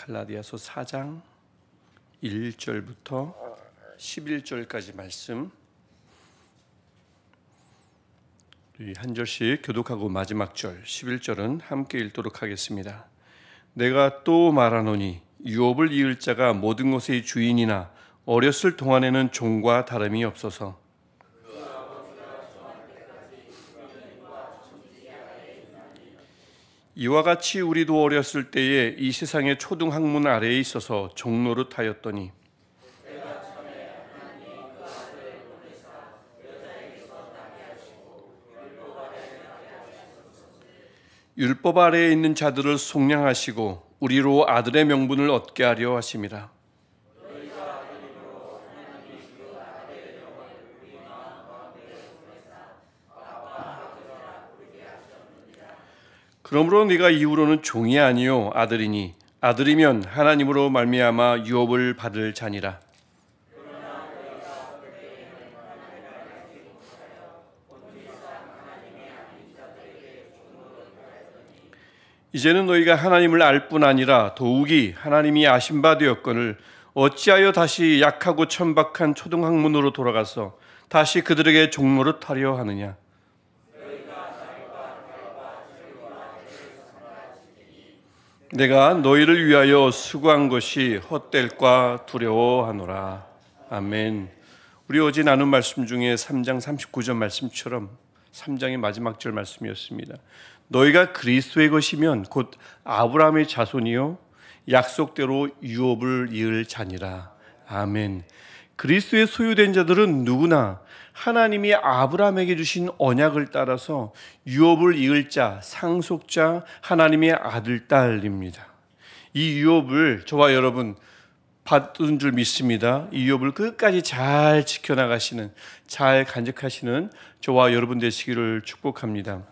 갈라디아서 4장 1절부터 11절까지 말씀 우리 한 절씩 교독하고 마지막 절 11절은 함께 읽도록 하겠습니다. 내가 또 말하노니 유업을 이을 자가 모든 것의 주인이나 어렸을 동안에는 종과 다름이 없어서 이와 같이 우리도 어렸을 때에 이 세상의 초등 학문 아래에 있어서 종노릇하였더니 율법 아래에 있는 자들을 속량하시고 우리로 아들의 명분을 얻게 하려 하심이라. 그러므로 네가 이후로는 종이 아니요 아들이니 아들이면 하나님으로 말미암아 유업을 받을 자니라. 이제는 너희가 하나님을 알 뿐 아니라 더욱이 하나님이 아신 바 되었거늘 어찌하여 다시 약하고 천박한 초등학문으로 돌아가서 다시 그들에게 종노릇하려 하느냐. 내가 너희를 위하여 수고한 것이 헛될까 두려워하노라. 아멘. 우리 어제 나눈 말씀 중에 3장 39절 말씀처럼 3장의 마지막 절 말씀이었습니다. 너희가 그리스도의 것이면 곧 아브라함의 자손이요 약속대로 유업을 이을 자니라. 아멘. 그리스도의 소유된 자들은 누구나 하나님이 아브라함에게 주신 언약을 따라서 유업을 이을 자, 상속자, 하나님의 아들, 딸입니다. 이 유업을 저와 여러분 받은 줄 믿습니다. 이 유업을 끝까지 잘 지켜나가시는, 잘 간직하시는 저와 여러분 되시기를 축복합니다.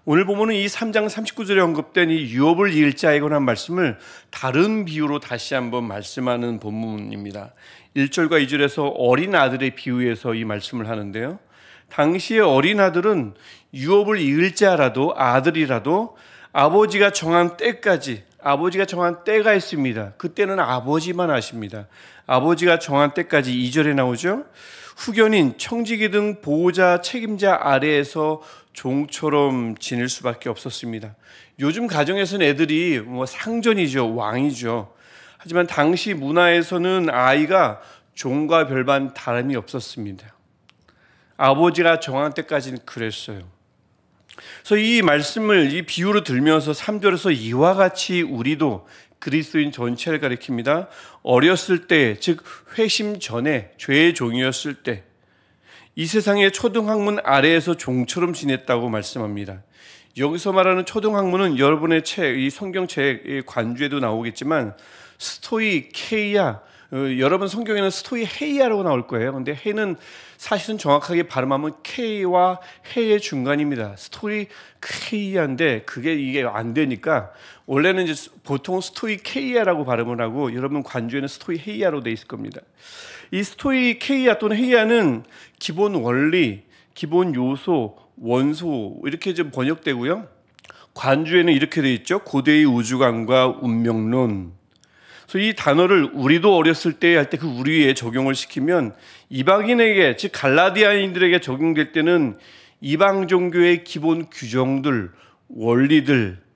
오늘 보면은 이 3장 39절에 언급된 이 유업을 이을 자에 관한 말씀을 다른 비유로 다시 한번 말씀하는 본문입니다. 1절과 2절에서 어린 아들의 비유에서 이 말씀을 하는데요. 당시의 어린 아들은 유업을 이을 자라도 아들이라도 아버지가 정한 때까지 아버지가 정한 때가 있습니다. 그때는 아버지만 아십니다. 아버지가 정한 때까지 2절에 나오죠. 후견인, 청지기 등 보호자, 책임자 아래에서 종처럼 지낼 수밖에 없었습니다. 요즘 가정에서는 애들이 상전이죠, 왕이죠. 하지만 당시 문화에서는 아이가 종과 별반 다름이 없었습니다. 아버지가 정한 때까지는 그랬어요. 그래서 이 말씀을 이 비유로 들면서 3절에서 이와 같이 우리도 그리스도인 전체를 가리킵니다. 어렸을 때, 즉 회심 전에 죄의 종이었을 때 이 세상의 초등학문 아래에서 종처럼 지냈다고 말씀합니다. 여기서 말하는 초등학문은 여러분의 책, 이 성경책 관주에도 나오겠지만 스토이 케이아, 여러분 성경에는 스토이 헤이아라고 나올 거예요. 근데 헤는 사실은 정확하게 발음하면 K와 헤의 중간입니다. 스토이 케이아인데 이게 안 되니까 원래는 이제 보통 스토이 케이아라고 발음을 하고 여러분 관주에는 스토이 헤이아로 돼 있을 겁니다. 이 스토이 케이아 또는 헤이아는 기본 원리, 기본 요소, 원소 이렇게 좀 번역되고요. 관주에는 이렇게 돼 있죠. 고대의 우주관과 운명론. 그래서 이 단어를 우리도 어렸을 때 할 때 그 우리에 적용을 시키면 이방인에게, 즉 갈라디아인들에게 적용될 때는 이방 종교의 기본 규정들, 원리들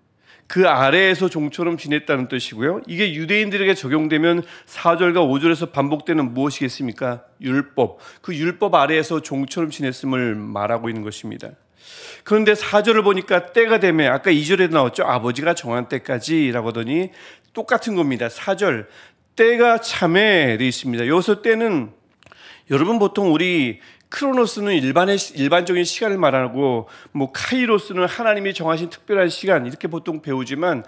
그 아래에서 종처럼 지냈다는 뜻이고요. 이게 유대인들에게 적용되면 4절과 5절에서 반복되는 무엇이겠습니까? 율법. 그 율법 아래에서 종처럼 지냈음을 말하고 있는 것입니다. 그런데 4절을 보니까 때가 되면 아까 2절에도 나왔죠. 아버지가 정한 때까지라고 하더니 똑같은 겁니다. 4절 때가 참에 되어 있습니다. 여기서 때는 여러분 보통 우리 크로노스는 일반적인 시간을 말하고 카이로스는 하나님이 정하신 특별한 시간 이렇게 보통 배우지만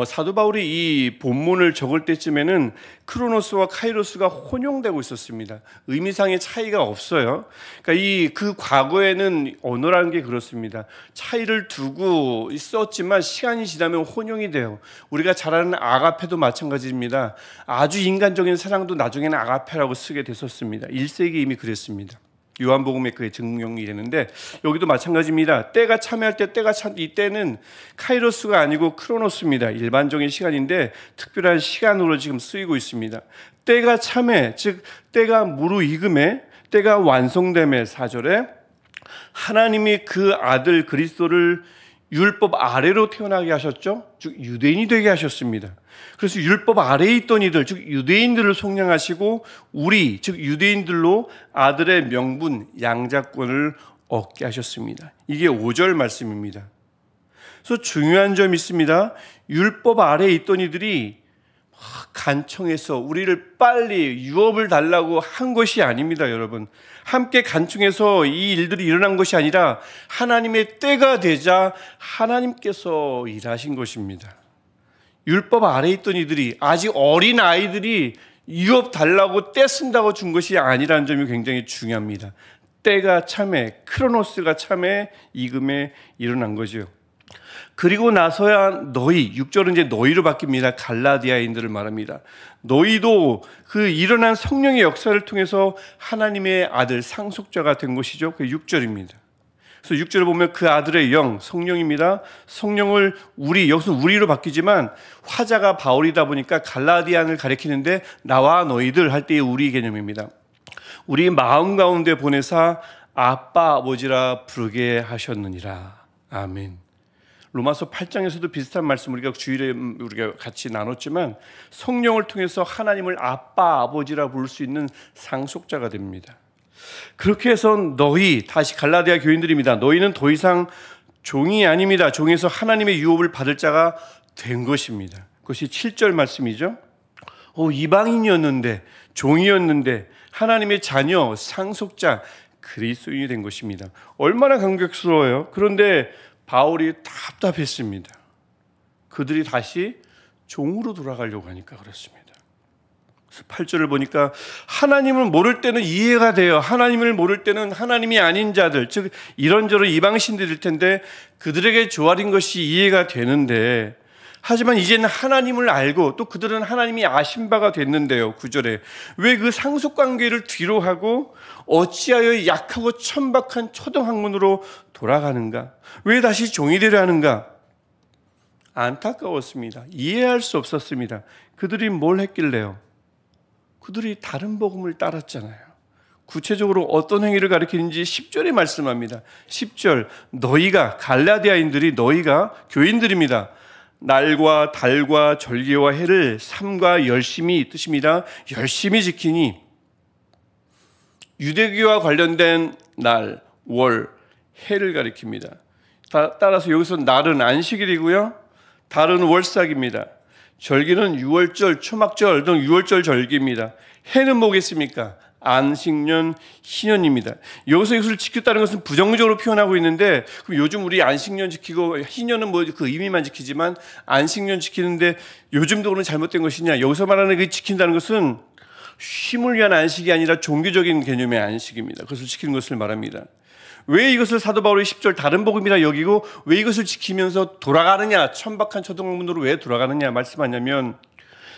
사도 바울이 이 본문을 적을 때쯤에는 크로노스와 카이로스가 혼용되고 있었습니다. 의미상의 차이가 없어요. 그러니까 그 과거에는 언어라는 게 그렇습니다. 차이를 두고 썼지만 시간이 지나면 혼용이 돼요. 우리가 잘 아는 아가페도 마찬가지입니다. 아주 인간적인 사랑도 나중에는 아가페라고 쓰게 됐었습니다. 1세기 이미 그랬습니다. 요한복음에 그게 증명이 되는데 여기도 마찬가지입니다. 때가 참여할 때 이 때는 카이로스가 아니고 크로노스입니다. 일반적인 시간인데 특별한 시간으로 지금 쓰이고 있습니다. 때가 참회, 즉 때가 무르익음에, 때가 완성됨의 4절에 하나님이 그 아들 그리스도를 율법 아래로 태어나게 하셨죠. 즉 유대인이 되게 하셨습니다. 그래서 율법 아래에 있던 이들, 즉 유대인들을 속량하시고 우리, 즉 유대인들로 아들의 명분, 양자권을 얻게 하셨습니다. 이게 5절 말씀입니다. 그래서 중요한 점이 있습니다. 율법 아래에 있던 이들이 간청해서 우리를 빨리 유업을 달라고 한 것이 아닙니다, 여러분. 함께 간청해서 이 일들이 일어난 것이 아니라 하나님의 때가 되자 하나님께서 일하신 것입니다. 율법 아래에 있던 이들이, 아직 어린 아이들이 유업 달라고 때 쓴다고 준 것이 아니라는 점이 굉장히 중요합니다. 때가 참에, 크로노스가 참에 이금에 일어난 거죠. 그리고 나서야 너희, 6절은 이제 너희로 바뀝니다. 갈라디아인들을 말합니다. 너희도 그 일어난 성령의 역사를 통해서 하나님의 아들 상속자가 된 것이죠. 그 6절입니다. 그래서 6절에 보면 그 아들의 영, 성령입니다. 성령을 여기서 우리로 바뀌지만 화자가 바울이다 보니까 갈라디안을 가리키는데 나와 너희들 할 때의 우리 개념입니다. 우리 마음 가운데 보내사 아빠 아버지라 부르게 하셨느니라. 아멘. 로마서 8장에서도 비슷한 말씀 우리가 주일에 우리가 같이 나눴지만 성령을 통해서 하나님을 아빠 아버지라 부를 수 있는 상속자가 됩니다. 그렇게 해서 너희, 다시 갈라디아 교인들입니다. 너희는 더 이상 종이 아닙니다. 종에서 하나님의 유업을 받을 자가 된 것입니다. 그것이 7절 말씀이죠. 이방인이었는데, 종이었는데 하나님의 자녀, 상속자, 그리스도인이 된 것입니다. 얼마나 감격스러워요. 그런데 바울이 답답했습니다. 그들이 다시 종으로 돌아가려고 하니까 그렇습니다. 그래서 8절을 보니까 하나님을 모를 때는 이해가 돼요. 하나님을 모를 때는 하나님이 아닌 자들, 즉 이런저런 이방신들일 텐데 그들에게 조아린 것이 이해가 되는데, 하지만 이제는 하나님을 알고 또 그들은 하나님이 아신 바가 됐는데요. 9절에 왜 그 상속관계를 뒤로 하고 어찌하여 약하고 천박한 초등학문으로 돌아가는가? 왜 다시 종이 되려 하는가? 안타까웠습니다. 이해할 수 없었습니다. 그들이 뭘 했길래요? 그들이 다른 복음을 따랐잖아요. 구체적으로 어떤 행위를 가리키는지 10절에 말씀합니다. 10절, 너희가, 갈라디아인들이, 너희가, 교인들입니다. 날과 달과 절기와 해를 삼가 열심히, 뜻입니다. 열심히 지키니 유대교와 관련된 날, 월, 해를 가리킵니다. 따라서 여기서 날은 안식일이고요, 달은 월삭입니다. 절기는 유월절, 초막절 등 유월절 절기입니다. 해는 뭐겠습니까? 안식년, 희년입니다. 여기서 이것을 지켰다는 것은 부정적으로 표현하고 있는데, 그럼 요즘 우리 안식년 지키고 희년은 뭐 그 의미만 지키지만 안식년 지키는데 요즘도 그런 잘못된 것이냐? 여기서 말하는 그 지킨다는 것은 쉼을 위한 안식이 아니라 종교적인 개념의 안식입니다. 그것을 지키는 것을 말합니다. 왜 이것을 사도 바울이 10절 다른 복음이라 여기고 왜 이것을 지키면서 돌아가느냐, 천박한 초등학문으로 왜 돌아가느냐 말씀하냐면,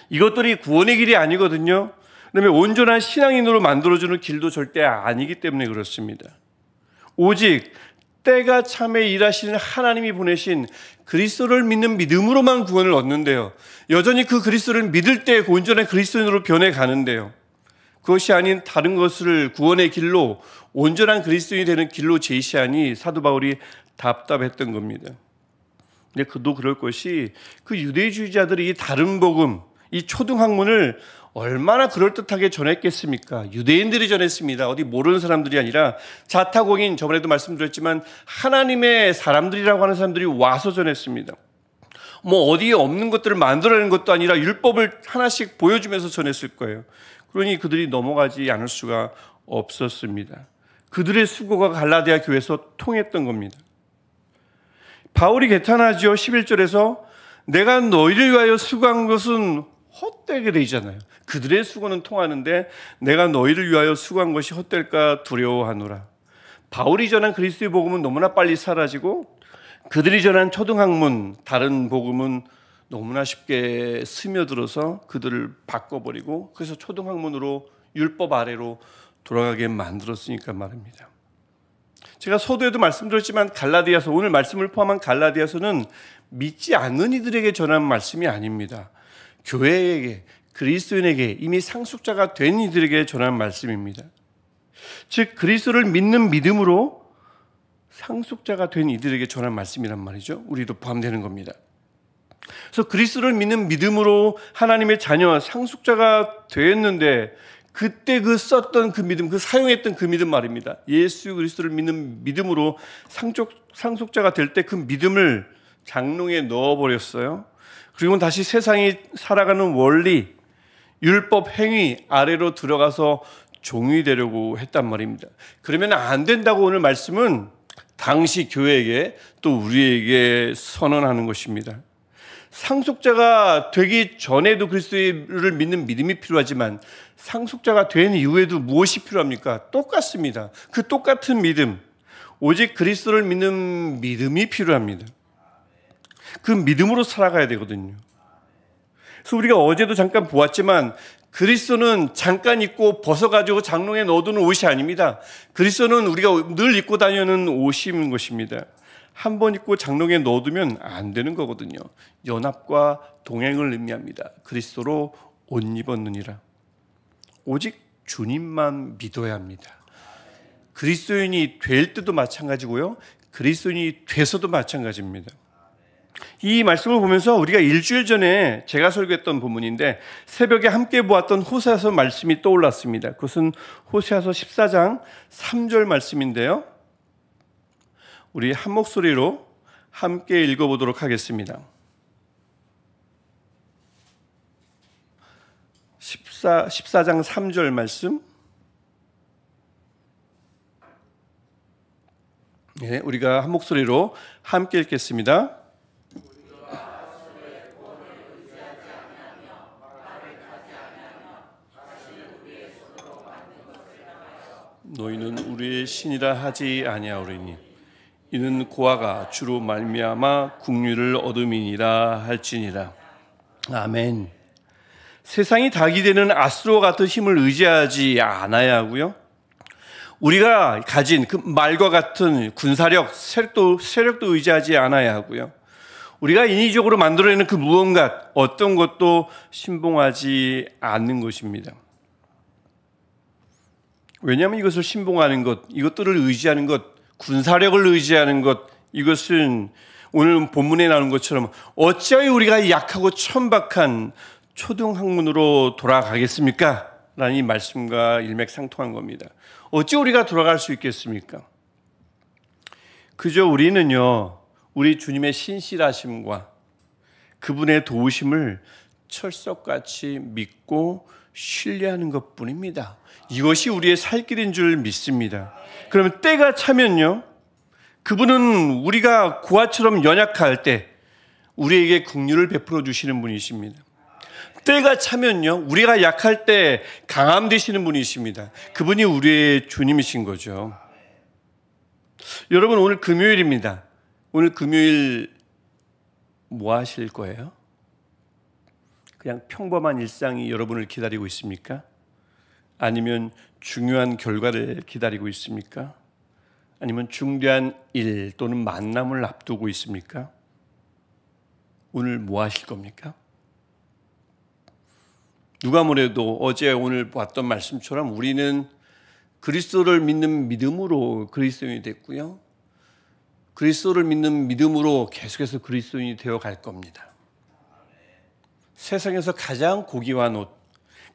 이것들이 구원의 길이 아니거든요. 그다음에 온전한 신앙인으로 만들어주는 길도 절대 아니기 때문에 그렇습니다. 오직 때가 참에 일하시는 하나님이 보내신 그리스도를 믿는 믿음으로만 구원을 얻는데요. 여전히 그 그리스도를 믿을 때 온전한 그리스도인으로 변해가는데요. 그것이 아닌 다른 것을 구원의 길로, 온전한 그리스도인이 되는 길로 제시하니 사도 바울이 답답했던 겁니다. 근데 그도 그럴 것이, 그 유대주의자들이 이 다른 복음, 이 초등학문을 얼마나 그럴듯하게 전했겠습니까? 유대인들이 전했습니다. 어디 모르는 사람들이 아니라 자타공인, 저번에도 말씀드렸지만 하나님의 사람들이라고 하는 사람들이 와서 전했습니다. 뭐 어디에 없는 것들을 만들어내는 것도 아니라 율법을 하나씩 보여주면서 전했을 거예요. 그러니 그들이 넘어가지 않을 수가 없었습니다. 그들의 수고가 갈라디아 교회에서 통했던 겁니다. 바울이 개탄하죠. 11절에서 내가 너희를 위하여 수고한 것은 헛되게 되잖아요. 그들의 수고는 통하는데 내가 너희를 위하여 수고한 것이 헛될까 두려워하노라. 바울이 전한 그리스도의 복음은 너무나 빨리 사라지고 그들이 전한 초등학문, 다른 복음은 너무나 쉽게 스며들어서 그들을 바꿔버리고, 그래서 초등학문으로 율법 아래로 돌아가게 만들었으니까 말입니다. 제가 서두에도 말씀드렸지만 갈라디아서, 오늘 말씀을 포함한 갈라디아서는 믿지 않는 이들에게 전한 말씀이 아닙니다. 교회에게, 그리스도인에게 이미 상속자가 된 이들에게 전한 말씀입니다. 즉 그리스도를 믿는 믿음으로 상속자가 된 이들에게 전한 말씀이란 말이죠. 우리도 포함되는 겁니다. 그래서 그리스도를 믿는 믿음으로 하나님의 자녀, 상속자가 되었는데 그때 그 썼던 그 믿음, 그 사용했던 그 믿음 말입니다. 예수 그리스도를 믿는 믿음으로 상속자가 될 때 그 믿음을 장롱에 넣어버렸어요. 그리고 다시 세상이 살아가는 원리, 율법 행위 아래로 들어가서 종이 되려고 했단 말입니다. 그러면 안 된다고 오늘 말씀은 당시 교회에게 또 우리에게 선언하는 것입니다. 상속자가 되기 전에도 그리스도를 믿는 믿음이 필요하지만 상속자가 된 이후에도 무엇이 필요합니까? 똑같습니다. 그 똑같은 믿음, 오직 그리스도를 믿는 믿음이 필요합니다. 그 믿음으로 살아가야 되거든요. 그래서 우리가 어제도 잠깐 보았지만 그리스도는 잠깐 입고 벗어가지고 장롱에 넣어두는 옷이 아닙니다. 그리스도는 우리가 늘 입고 다니는 옷인 것입니다. 한 번 입고 장롱에 넣어두면 안 되는 거거든요. 연합과 동행을 의미합니다. 그리스도로 옷 입었느니라. 오직 주님만 믿어야 합니다. 그리스도인이 될 때도 마찬가지고요, 그리스도인이 돼서도 마찬가지입니다. 이 말씀을 보면서 우리가 일주일 전에 제가 설교했던 부분인데 새벽에 함께 보았던 호세아서 말씀이 떠올랐습니다. 그것은 호세아서 14장 3절 말씀인데요, 우리 한 목소리로 함께 읽어보도록 하겠습니다. 14장 3절 말씀, 네, 우리가 한 목소리로 함께 읽겠습니다. 너희는 우리의 신이라 하지 아니하오리니 이는 고아가 주로 말미암아 국류를 얻음이니라 할지니라. 아멘. 세상이 닭이 되는 아스로 같은 힘을 의지하지 않아야 하고요, 우리가 가진 그 말과 같은 군사력, 세력도 의지하지 않아야 하고요, 우리가 인위적으로 만들어내는 그 무언가, 어떤 것도 신봉하지 않는 것입니다. 왜냐하면 이것을 신봉하는 것, 이것들을 의지하는 것, 군사력을 의지하는 것, 이것은 오늘 본문에 나오는 것처럼 어찌하여 우리가 약하고 천박한 초등학문으로 돌아가겠습니까? 라는 이 말씀과 일맥상통한 겁니다. 어찌 우리가 돌아갈 수 있겠습니까? 그저 우리는요, 우리 주님의 신실하심과 그분의 도우심을 철석같이 믿고 신뢰하는 것뿐입니다. 이것이 우리의 살 길인 줄 믿습니다. 그러면 때가 차면요, 그분은 우리가 고아처럼 연약할 때 우리에게 긍휼을 베풀어 주시는 분이십니다. 때가 차면요, 우리가 약할 때 강함 되시는 분이십니다. 그분이 우리의 주님이신 거죠. 여러분, 오늘 금요일입니다. 오늘 금요일 뭐 하실 거예요? 그냥 평범한 일상이 여러분을 기다리고 있습니까? 아니면 중요한 결과를 기다리고 있습니까? 아니면 중대한 일 또는 만남을 앞두고 있습니까? 오늘 뭐 하실 겁니까? 누가 뭐래도 어제 오늘 봤던 말씀처럼 우리는 그리스도를 믿는 믿음으로 그리스도인이 됐고요, 그리스도를 믿는 믿음으로 계속해서 그리스도인이 되어 갈 겁니다. 세상에서 가장 고귀한 옷,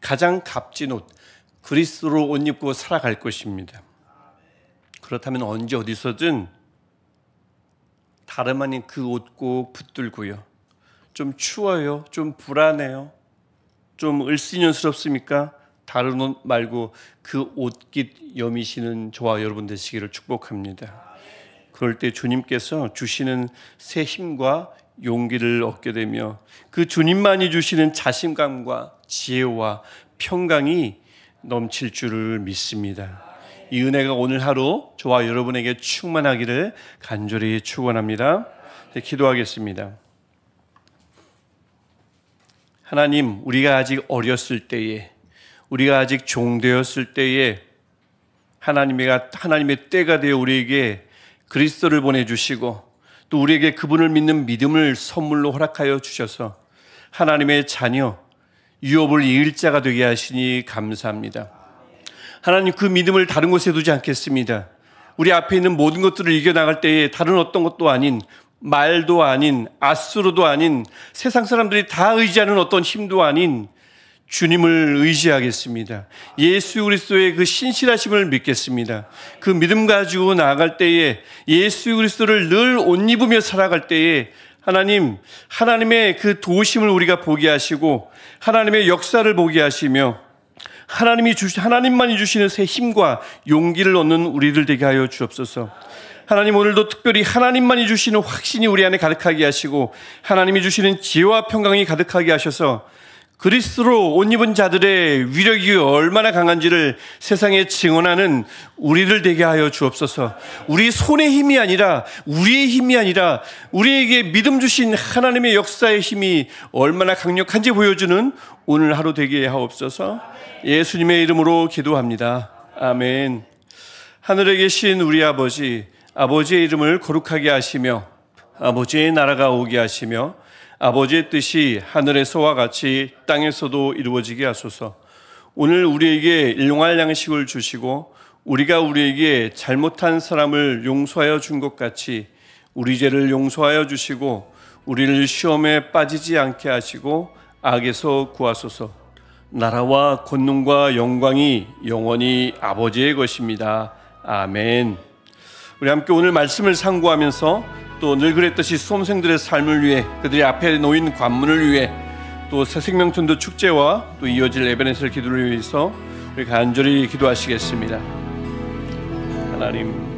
가장 값진 옷, 그리스도로 옷 입고 살아갈 것입니다. 그렇다면 언제 어디서든 다름 아닌 그 옷고 붙들고요, 좀 추워요, 좀 불안해요, 좀 을씨년스럽습니까? 다른 옷 말고 그 옷깃 여미시는 저와 여러분 되시기를 축복합니다. 그럴 때 주님께서 주시는 새 힘과 용기를 얻게 되며 그 주님만이 주시는 자신감과 지혜와 평강이 넘칠 줄을 믿습니다. 이 은혜가 오늘 하루 저와 여러분에게 충만하기를 간절히 축원합니다. 기도하겠습니다. 하나님, 우리가 아직 어렸을 때에, 우리가 아직 종되었을 때에 하나님의 때가 되어 우리에게 그리스도를 보내주시고 또 우리에게 그분을 믿는 믿음을 선물로 허락하여 주셔서 하나님의 자녀, 유업을 이을 자가 되게 하시니 감사합니다. 하나님, 그 믿음을 다른 곳에 두지 않겠습니다. 우리 앞에 있는 모든 것들을 이겨나갈 때에 다른 어떤 것도 아닌, 말도 아닌, 아수로도 아닌, 세상 사람들이 다 의지하는 어떤 힘도 아닌 주님을 의지하겠습니다. 예수 그리스도의 그 신실하심을 믿겠습니다. 그 믿음 가지고 나아갈 때에 예수 그리스도를 늘 옷 입으며 살아갈 때에 하나님의 그 도우심을 우리가 보게 하시고 하나님의 역사를 보게 하시며 하나님만이 주시는 새 힘과 용기를 얻는 우리들 되게 하여 주옵소서. 하나님, 오늘도 특별히 하나님만이 주시는 확신이 우리 안에 가득하게 하시고 하나님이 주시는 지혜와 평강이 가득하게 하셔서 그리스도로 옷 입은 자들의 위력이 얼마나 강한지를 세상에 증언하는 우리들 되게 하여 주옵소서. 우리 손의 힘이 아니라, 우리의 힘이 아니라 우리에게 믿음 주신 하나님의 역사의 힘이 얼마나 강력한지 보여주는 오늘 하루 되게 하옵소서. 예수님의 이름으로 기도합니다. 아멘. 하늘에 계신 우리 아버지의 이름을 거룩하게 하시며 아버지의 나라가 오게 하시며 아버지의 뜻이 하늘에서와 같이 땅에서도 이루어지게 하소서. 오늘 우리에게 일용할 양식을 주시고 우리가 우리에게 잘못한 사람을 용서하여 준 것 같이 우리 죄를 용서하여 주시고 우리를 시험에 빠지지 않게 하시고 악에서 구하소서. 나라와 권능과 영광이 영원히 아버지의 것입니다. 아멘. 우리 함께 오늘 말씀을 상고하면서 또 늘 그랬듯이 수험생들의 삶을 위해, 그들이 앞에 놓인 관문을 위해, 또 새생명전도 축제와 또 이어질 에베네셀 기도를 위해서 우리 간절히 기도하시겠습니다. 하나님,